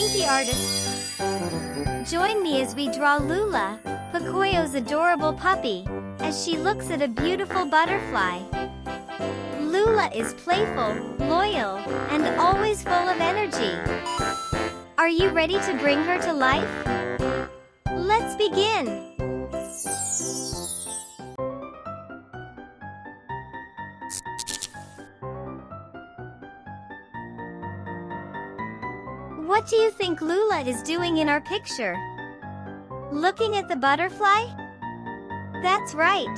Pinky artists. Join me as we draw Loula, Pocoyo's adorable puppy, as she looks at a beautiful butterfly. Loula is playful, loyal, and always full of energy. Are you ready to bring her to life? Let's begin! What do you think Loula is doing in our picture? Looking at the butterfly? That's right.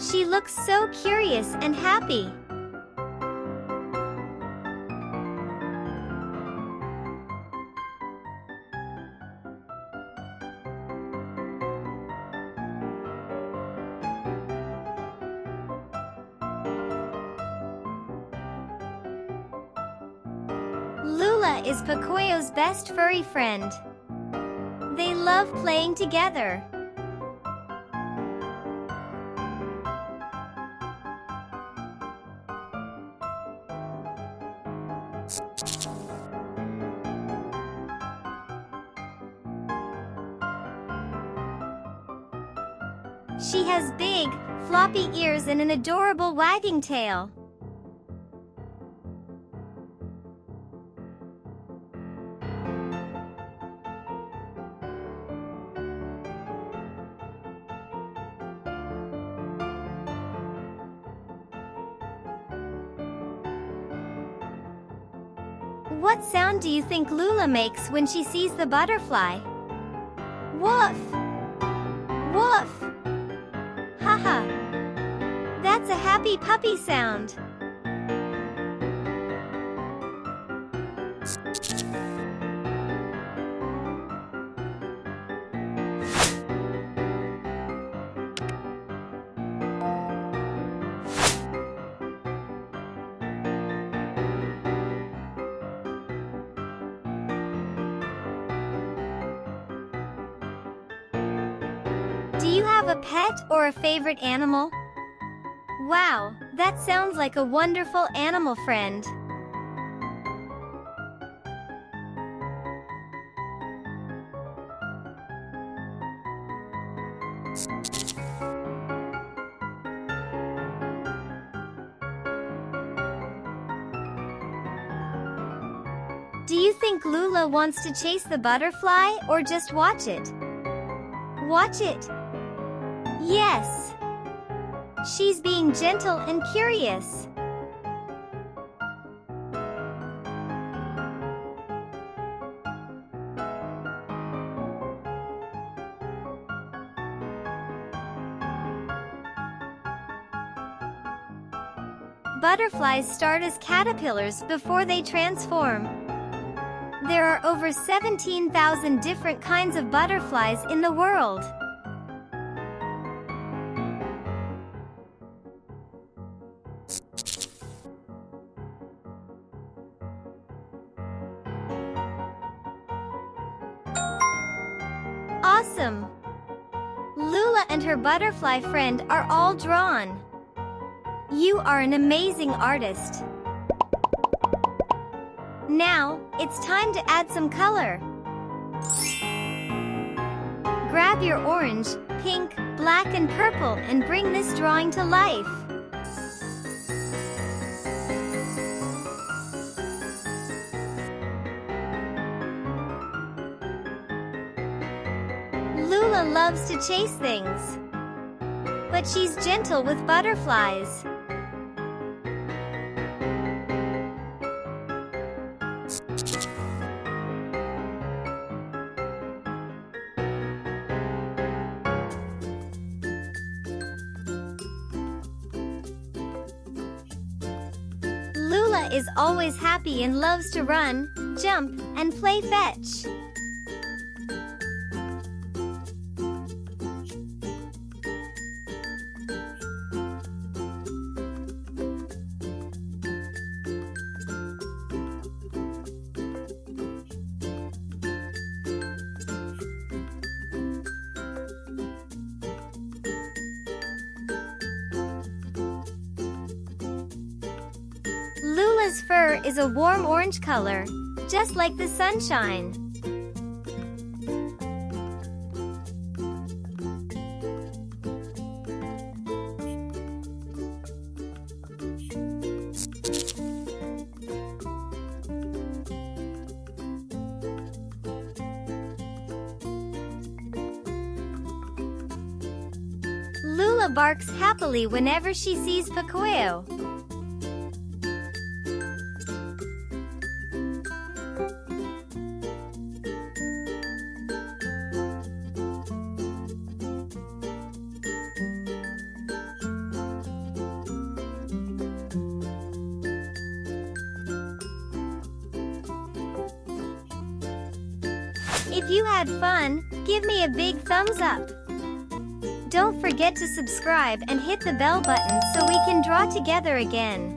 She looks so curious and happy. Loula is Pocoyo's best furry friend. They love playing together. She has big, floppy ears and an adorable wagging tail. What sound do you think Loula makes when she sees the butterfly? Woof! Woof! Haha! That's a happy puppy sound. Do you have a pet or a favorite animal? Wow, that sounds like a wonderful animal friend. Do you think Loula wants to chase the butterfly or just watch it? Watch it. Yes. She's being gentle and curious. Butterflies start as caterpillars before they transform. There are over 17,000 different kinds of butterflies in the world. Awesome! Loula and her butterfly friend are all drawn. You are an amazing artist. Now, it's time to add some color. Grab your orange, pink, black and purple and bring this drawing to life. Loula loves to chase things, but she's gentle with butterflies. Loula is always happy and loves to run, jump, and play fetch. Loula's fur is a warm orange color. just like the sunshine. Loula barks happily whenever she sees Pocoyo. If you had fun, give me a big thumbs up. Don't forget to subscribe and hit the bell button so we can draw together again.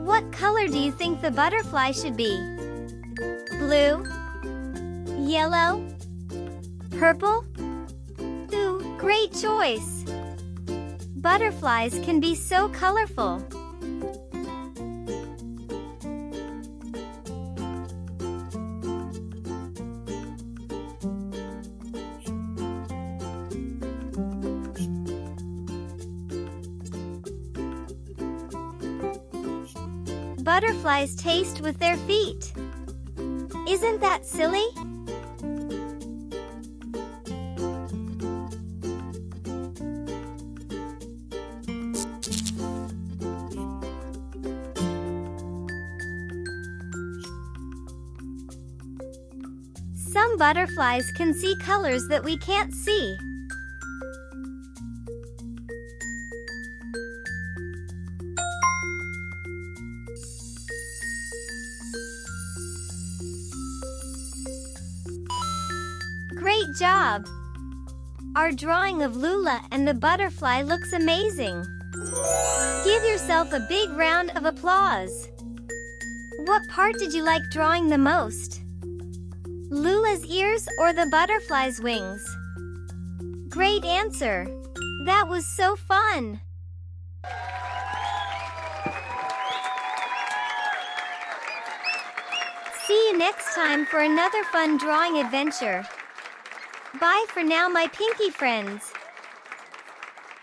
What color do you think the butterfly should be? Blue? Yellow? Purple? Ooh, great choice! Butterflies can be so colorful. Butterflies taste with their feet. Isn't that silly? Some butterflies can see colors that we can't see. Great job! Our drawing of Loula and the butterfly looks amazing. Give yourself a big round of applause. What part did you like drawing the most? Loula's ears or the butterfly's wings? Great answer! That was so fun! See you next time for another fun drawing adventure. Bye for now, my pinky friends.